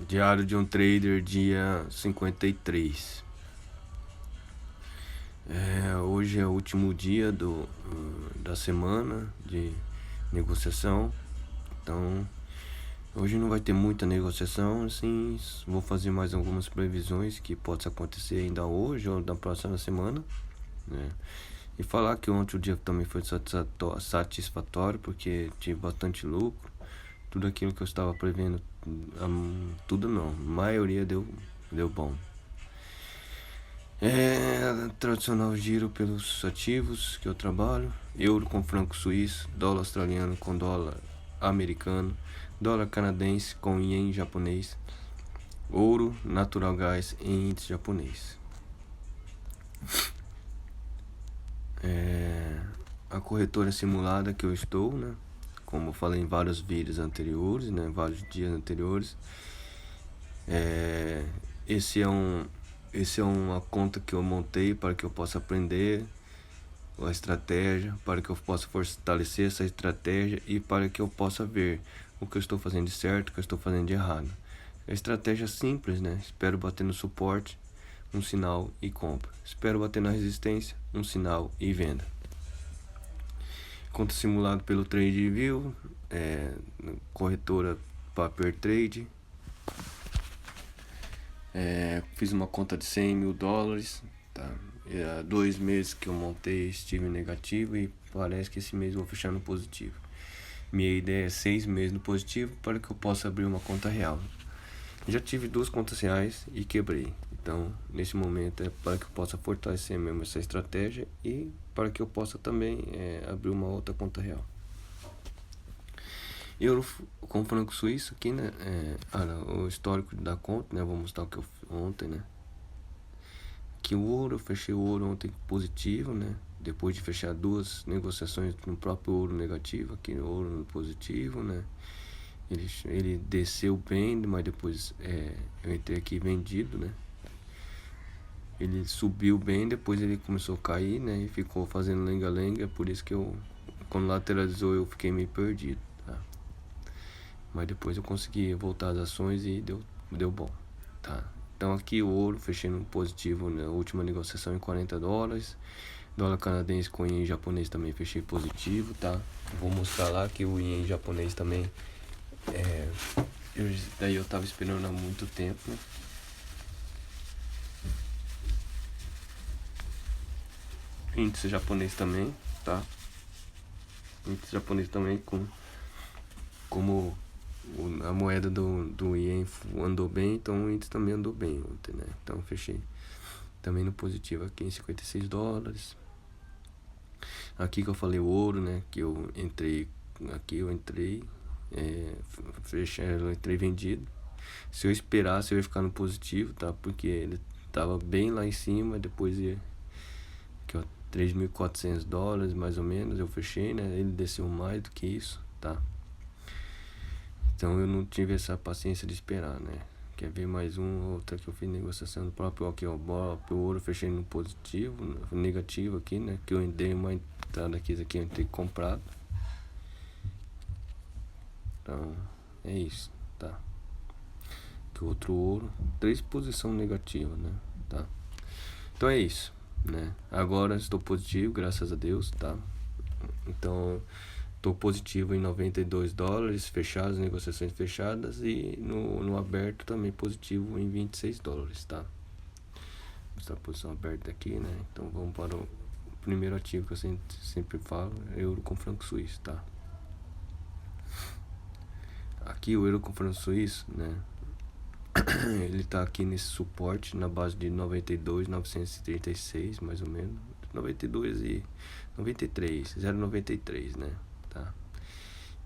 Diário de um trader, dia 53. Hoje é o último dia da semana de negociação. Então, hoje não vai ter muita negociação, assim. Vou fazer mais algumas previsões que possa acontecer ainda hoje ou na próxima semana, né? E falar que ontem o dia também foi satisfatório, porque tive bastante lucro. Tudo aquilo que eu estava prevendo, tudo não, a maioria deu bom. Tradicional giro pelos ativos que eu trabalho: euro com franco suíço, dólar australiano com dólar americano, dólar canadense com ien japonês, ouro, natural gás em índice japonês. A corretora simulada que eu estou, né? Como eu falei em vários vídeos anteriores, né? Vários dias anteriores. Esse é uma conta que eu montei para que eu possa aprender a estratégia, para que eu possa fortalecer essa estratégia e para que eu possa ver o que eu estou fazendo de certo, o que eu estou fazendo de errado. A estratégia simples, né? Espero bater no suporte, um sinal e compra. Espero bater na resistência, um sinal e venda. Conta simulado pelo TradeView, corretora Paper Trade. Fiz uma conta de 100 mil dólares, tá? Há 2 meses que eu montei, estive negativo e parece que esse mês eu vou fechar no positivo. Minha ideia é 6 meses no positivo para que eu possa abrir uma conta real. Já tive 2 contas reais e quebrei. Então, nesse momento é para que eu possa fortalecer mesmo essa estratégia e para que eu possa também abrir uma outra conta real. Euro com franco suíço aqui, né? O histórico da conta, né? Vou mostrar o que eu fiz ontem, né? Aqui o ouro, eu fechei o ouro ontem positivo, né? Depois de fechar 2 negociações no próprio ouro negativo, aqui no ouro no positivo, né? Ele desceu bem, mas depois eu entrei aqui vendido, né? Ele subiu bem, depois ele começou a cair, né? E ficou fazendo lenga-lenga, por isso que quando lateralizou eu fiquei meio perdido, tá? Mas depois eu consegui voltar às ações e deu bom, tá? Então aqui o ouro fechei no positivo na última negociação em 40 dólares. Dólar canadense com ien japonês também fechei positivo, tá? Vou mostrar lá que o ien japonês também daí eu tava esperando há muito tempo, né? Índice japonês também, tá? Índice japonês também como a moeda do ien andou bem, então o índice também andou bem ontem, né? Então fechei também no positivo aqui em 56 dólares. Aqui que eu falei o ouro, né? Que eu entrei eu entrei vendido. Se eu esperasse eu ia ficar no positivo, tá? Porque ele tava bem lá em cima, depois aqui ó, 3.400 dólares mais ou menos eu fechei, né? Ele desceu mais do que isso, tá? Então eu não tive essa paciência de esperar, né? Quer ver mais outra que eu fiz negociação do próprio aqui, ó, o ouro fechei no positivo, no negativo aqui, né? Que eu dei uma entrada aqui, eu entrei comprado. Então é isso, tá? Que outro ouro, 3 posição negativa, né? Tá? Então é isso, né? Agora estou positivo, graças a Deus, tá? Então estou positivo em 92 dólares fechados, negociações fechadas, e no aberto também positivo em 26 dólares, tá? Vou mostrar a posição aberta aqui, né? Então vamos para o primeiro ativo que eu sempre falo, euro com franco suíço, tá? Aqui o euro com franco suíço, né? Ele tá aqui nesse suporte na base de 92.936 mais ou menos, 92 e 93, 0,93, né? Tá?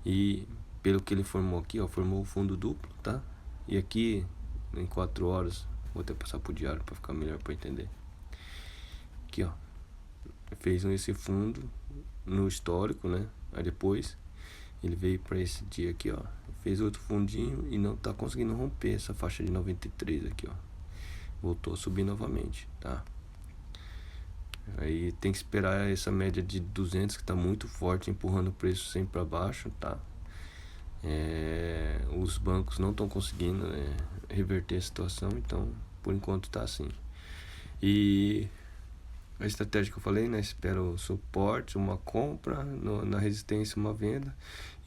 E pelo que ele formou aqui, ó, formou o fundo duplo, tá? E aqui em 4 horas, vou até passar pro diário para ficar melhor para entender. Aqui, ó, fez esse fundo no histórico, né? Aí depois ele veio para esse dia aqui, ó, fez outro fundinho e não tá conseguindo romper essa faixa de 93 aqui, ó. Voltou a subir novamente, tá? Aí tem que esperar essa média de 200 que tá muito forte, empurrando o preço sempre para baixo, tá? Os bancos não estão conseguindo, né, reverter a situação, então por enquanto tá assim. E a estratégia que eu falei, né? Espero suporte, uma compra, na resistência uma venda.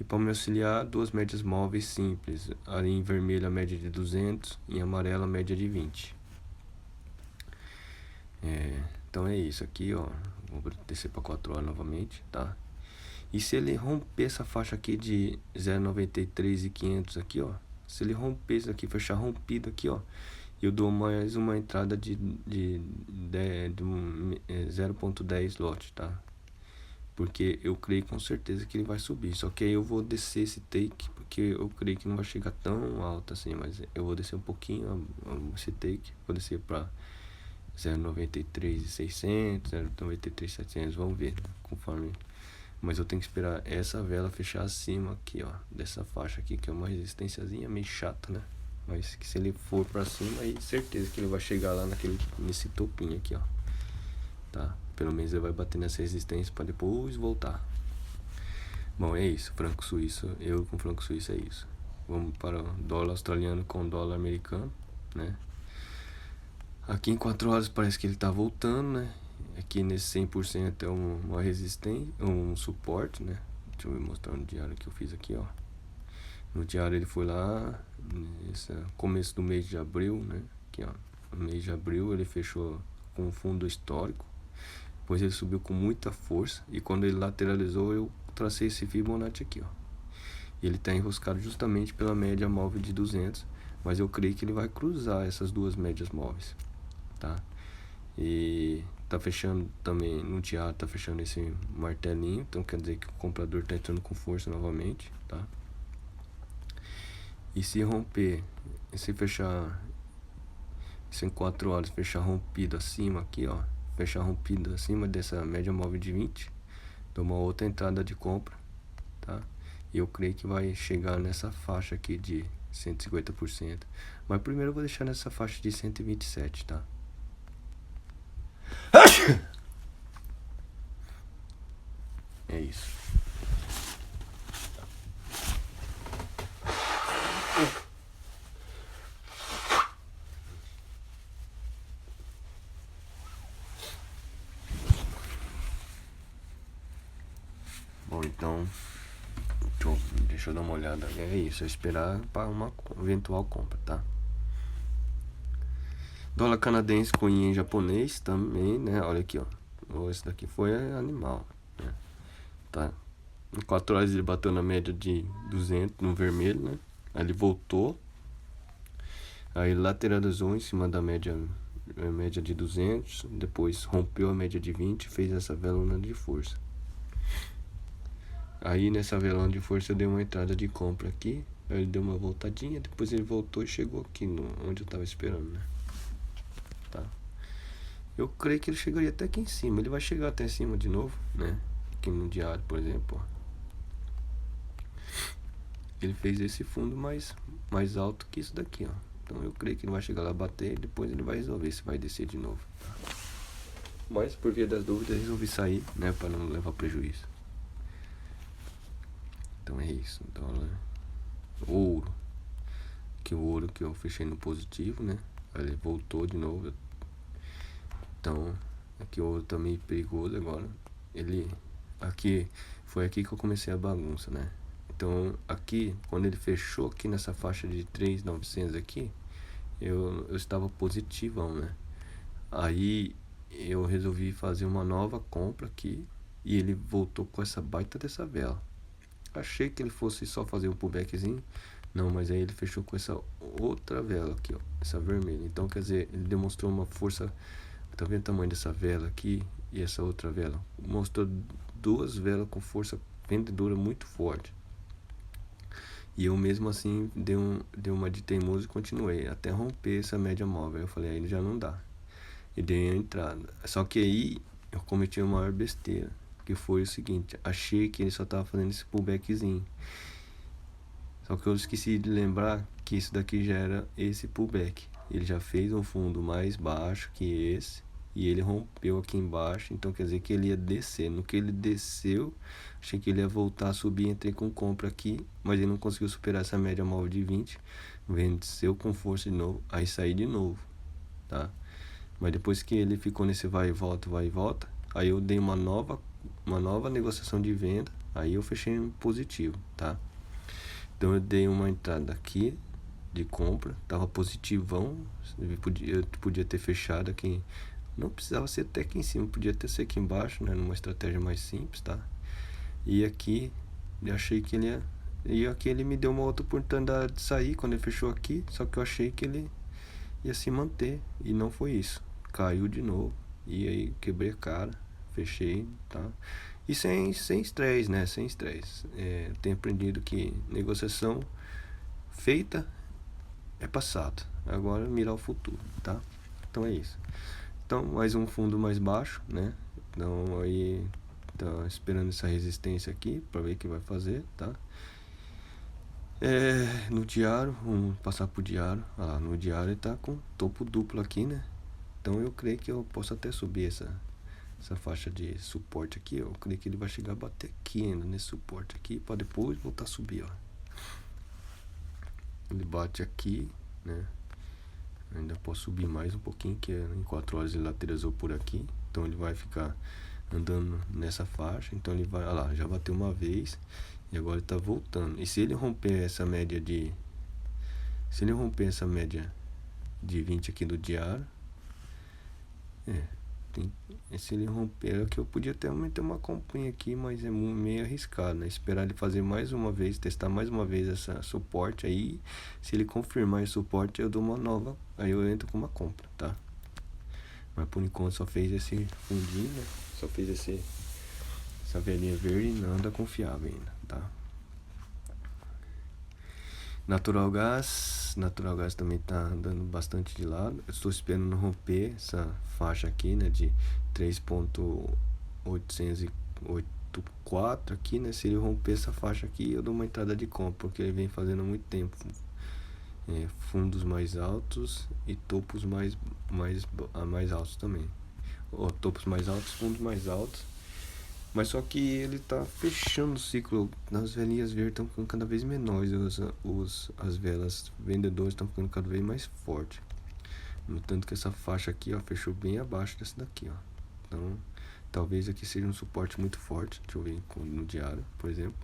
E para me auxiliar, duas médias móveis simples. Ali em vermelho a média de 200, em amarelo a média de 20. Então é isso aqui, ó. Vou descer para 4 horas novamente, tá? E se ele romper essa faixa aqui de 0,93 e 500 aqui, ó. Se ele romper isso aqui, fechar rompido aqui, ó. Eu dou mais uma entrada de 0,10 lot, tá? Porque eu creio com certeza que ele vai subir. Só que aí eu vou descer esse take, porque eu creio que não vai chegar tão alto assim. Mas eu vou descer um pouquinho esse take. Vou descer para 0,93,600, 0,93,700. Vamos ver, conforme. Mas eu tenho que esperar essa vela fechar acima aqui, ó. Dessa faixa aqui, que é uma resistênciazinha meio chata, né? Mas que se ele for pra cima, aí certeza que ele vai chegar lá nesse topinho aqui, ó. Tá? Pelo menos ele vai bater nessa resistência pra depois voltar. Bom, é isso. Franco suíço, eu com franco suíço é isso. Vamos para o dólar australiano com dólar americano, né? Aqui em 4 horas parece que ele tá voltando, né? Aqui nesse 100% é uma resistência, um suporte, né? Deixa eu mostrar no diário que eu fiz aqui, ó. No diário ele foi lá, nesse começo do mês de abril, né? Aqui, ó. No mês de abril ele fechou com um fundo histórico. Depois ele subiu com muita força. E quando ele lateralizou, eu tracei esse Fibonacci aqui, ó. E ele está enroscado justamente pela média móvel de 200. Mas eu creio que ele vai cruzar essas duas médias móveis, tá? E tá fechando também, no diário tá fechando esse martelinho. Então quer dizer que o comprador tá entrando com força novamente, tá? E se romper, se fechar, se em 4 horas fechar rompido acima aqui, ó, fechar rompido acima dessa média móvel de 20, dou uma outra entrada de compra, tá? E eu creio que vai chegar nessa faixa aqui de 150%. Mas primeiro eu vou deixar nessa faixa de 127, tá? É isso. Bom, então deixa eu dar uma olhada. É isso, é esperar para uma eventual compra, tá? Dólar canadense com ien japonês também, né? Olha aqui, ó. Esse daqui foi animal, né? Tá. Em 4 horas ele bateu na média de 200 no vermelho, né? Aí ele voltou. Aí lateralizou em cima da média de 200. Depois rompeu a média de 20 e fez essa velona de força. Aí nessa velona de força eu dei uma entrada de compra aqui. Aí ele deu uma voltadinha. Depois ele voltou e chegou aqui onde eu tava esperando, né? Tá. Eu creio que ele chegaria até aqui em cima. Ele vai chegar até em cima de novo, né? Aqui no diário, por exemplo, ó. Ele fez esse fundo mais alto que isso daqui, ó. Então eu creio que ele vai chegar lá, bater e depois ele vai resolver se vai descer de novo, tá? Mas por via das dúvidas resolvi sair, né, para não levar prejuízo. Então é isso. Dólar, ouro, que o ouro que eu fechei no positivo, né? Aí ele voltou de novo. Então aqui o ouro tá meio perigoso agora. Ele foi aqui que eu comecei a bagunça, né? Então aqui, quando ele fechou aqui nessa faixa de 3.900 aqui, eu estava positivão, né? Aí eu resolvi fazer uma nova compra aqui e ele voltou com essa baita dessa vela. Achei que ele fosse só fazer um pullbackzinho, não, mas aí ele fechou com essa outra vela aqui, ó, essa vermelha. Então quer dizer, ele demonstrou uma força. Tá vendo o tamanho dessa vela aqui e essa outra vela? Mostrou duas velas com força vendedora muito forte. E eu mesmo assim dei uma de teimoso e continuei até romper essa média móvel. Eu falei, aí já não dá. E dei a entrada. Só que aí eu cometi a maior besteira, que foi o seguinte: achei que ele só tava fazendo esse pullbackzinho. Só que eu esqueci de lembrar que isso daqui já era esse pullback. Ele já fez um fundo mais baixo que esse e ele rompeu aqui embaixo, então quer dizer que ele ia descer. No que ele desceu, achei que ele ia voltar a subir, entrei com compra aqui, mas ele não conseguiu superar essa média móvel de 20, venceu com força de novo, aí saí de novo, tá? Mas depois que ele ficou nesse vai e volta, aí eu dei uma nova negociação de venda, aí eu fechei em positivo, tá? Então eu dei uma entrada aqui de compra, tava positivão, eu podia ter fechado aqui, não precisava ser até aqui em cima, podia ter sido aqui embaixo, né, numa estratégia mais simples, tá? E aqui, eu achei que ele ia, e aqui ele me deu uma outra oportunidade de sair quando ele fechou aqui, só que eu achei que ele ia se manter, e não foi isso, caiu de novo, e aí quebrei a cara, fechei, tá? E sem estresse, né, sem estresse. Tenho aprendido que negociação feita é passado, agora mirar o futuro, tá? Então é isso. Então mais um fundo mais baixo, né? Então aí tá esperando essa resistência aqui para ver o que vai fazer, tá? No diário, vamos passar pro diário. Ah, no diário ele tá com topo duplo aqui, né? Então eu creio que eu posso até subir essa faixa de suporte aqui. Eu creio que ele vai chegar a bater aqui ainda nesse suporte aqui para depois voltar a subir, ó. Ele bate aqui, né? Ainda posso subir mais um pouquinho, que em 4 horas ele lateralizou por aqui, então ele vai ficar andando nessa faixa. Então ele vai, olha lá, já bateu uma vez e agora ele tá voltando. E se ele romper essa média de 20 aqui do diário, se ele romper aqui, eu podia até aumentar uma comprinha aqui, mas é meio arriscado, né? Esperar ele fazer mais uma vez, testar mais uma vez essa suporte aí. Se ele confirmar esse suporte, eu dou uma nova, aí eu entro com uma compra, tá? Mas por enquanto só fez esse fundinho, né? Só fez essa velhinha verde, nada confiável ainda, tá? Natural Gas também tá andando bastante de lado. Eu estou esperando romper essa faixa aqui, né, de 3.884 aqui, né? Se ele romper essa faixa aqui, eu dou uma entrada de compra, porque ele vem fazendo há muito tempo fundos mais altos e topos mais altos também. Topos mais altos, fundos mais altos. Mas só que ele tá fechando o ciclo. As velinhas verdes estão ficando cada vez menores. As velas vendedoras estão ficando cada vez mais fortes. No tanto que essa faixa aqui, ó, fechou bem abaixo dessa daqui, ó. Então, talvez aqui seja um suporte muito forte. Deixa eu ver no diário, por exemplo.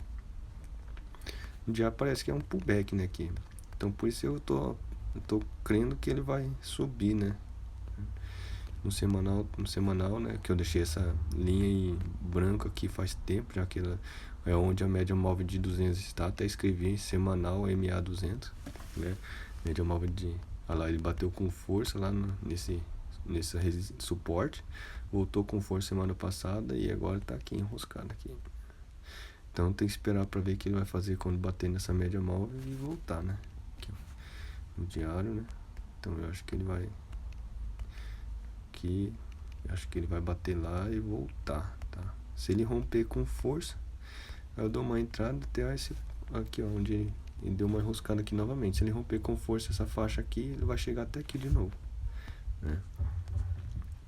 No diário parece que é um pullback, né, aqui. Então, por isso eu tô crendo que ele vai subir, né? No semanal, né, que eu deixei essa linha em branco aqui faz tempo, já que ela é onde a média móvel de 200 está. Até escrevi semanal MA200, né? Média móvel de, olha lá, ele bateu com força lá nesse suporte, voltou com força semana passada e agora está aqui enroscado aqui. Então tem que esperar para ver o que ele vai fazer quando bater nessa média móvel e voltar, né? Aqui, ó, no diário, né? Então eu acho que ele vai bater lá e voltar, tá? Se ele romper com força, eu dou uma entrada até esse aqui, ó, onde ele deu uma enroscada aqui novamente. Se ele romper com força essa faixa aqui, ele vai chegar até aqui de novo, né?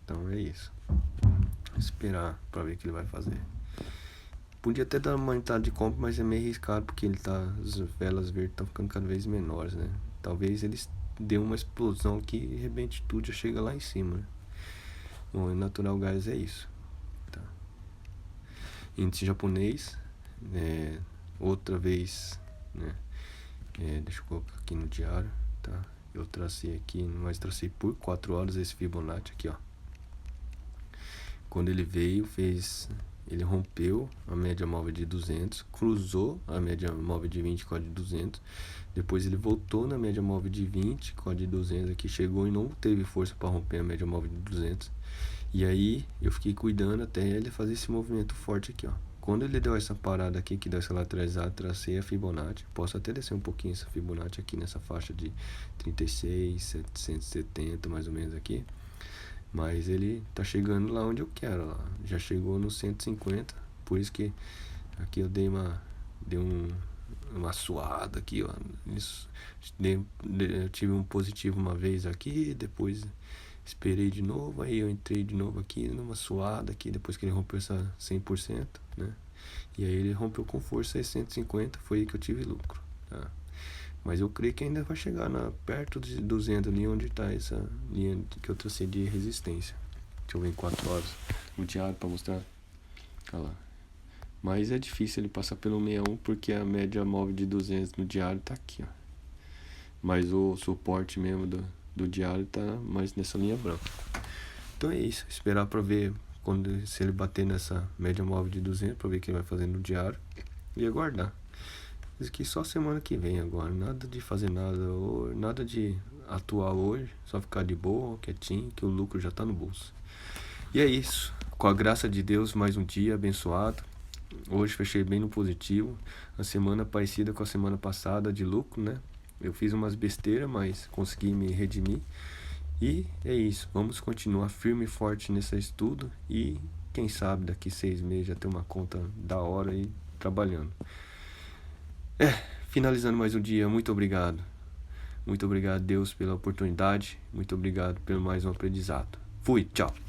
Então é isso. Esperar para ver o que ele vai fazer. Podia até dar uma entrada de compra, mas é meio arriscado porque as velas verdes estão ficando cada vez menores, né? Talvez eles dê uma explosão aqui e de repente tudo já chega lá em cima, né? Bom, Natural Gas é isso, tá? Índice japonês, outra vez, né? Deixa eu colocar aqui no diário, tá? Eu tracei aqui, mas tracei por 4 horas esse Fibonacci aqui, ó. Quando ele veio, ele rompeu a média móvel de 200, cruzou a média móvel de 20 com a de 200, depois ele voltou na média móvel de 20 com a de 200 aqui, chegou e não teve força para romper a média móvel de 200. E aí eu fiquei cuidando até ele fazer esse movimento forte aqui, ó. Quando ele deu essa parada aqui, que deu essa lateralizada, tracei a Fibonacci. Posso até descer um pouquinho essa Fibonacci aqui nessa faixa de 36.770 mais ou menos aqui. Mas ele tá chegando lá onde eu quero, lá. Já chegou no 150, por isso que aqui eu dei uma suada aqui, ó. Eu tive um positivo uma vez aqui, depois Esperei de novo, aí eu entrei de novo aqui numa suada aqui, depois que ele rompeu essa 100%, né? E aí ele rompeu com força 650, foi aí que eu tive lucro, tá? Mas eu creio que ainda vai chegar perto de 200 ali, onde está essa linha que eu tracei de resistência. Deixa eu ver em 4 horas o diário para mostrar. Olha lá. Mas é difícil ele passar pelo 61 porque a média móvel de 200 no diário tá aqui, ó. Mas o suporte mesmo do diário tá mais nessa linha branca. Então é isso, esperar para ver se ele bater nessa média móvel de 200, para ver o que ele vai fazer no diário e aguardar. Isso aqui só semana que vem agora, nada de fazer nada, nada de atuar hoje, só ficar de boa, quietinho, que o lucro já tá no bolso. E é isso, com a graça de Deus, mais um dia abençoado. Hoje fechei bem no positivo, a semana parecida com a semana passada de lucro, né? Eu fiz umas besteiras, mas consegui me redimir. E é isso, vamos continuar firme e forte nesse estudo e quem sabe daqui 6 meses já ter uma conta da hora aí trabalhando. Finalizando mais um dia, muito obrigado. Muito obrigado, Deus, pela oportunidade. Muito obrigado pelo mais um aprendizado. Fui, tchau.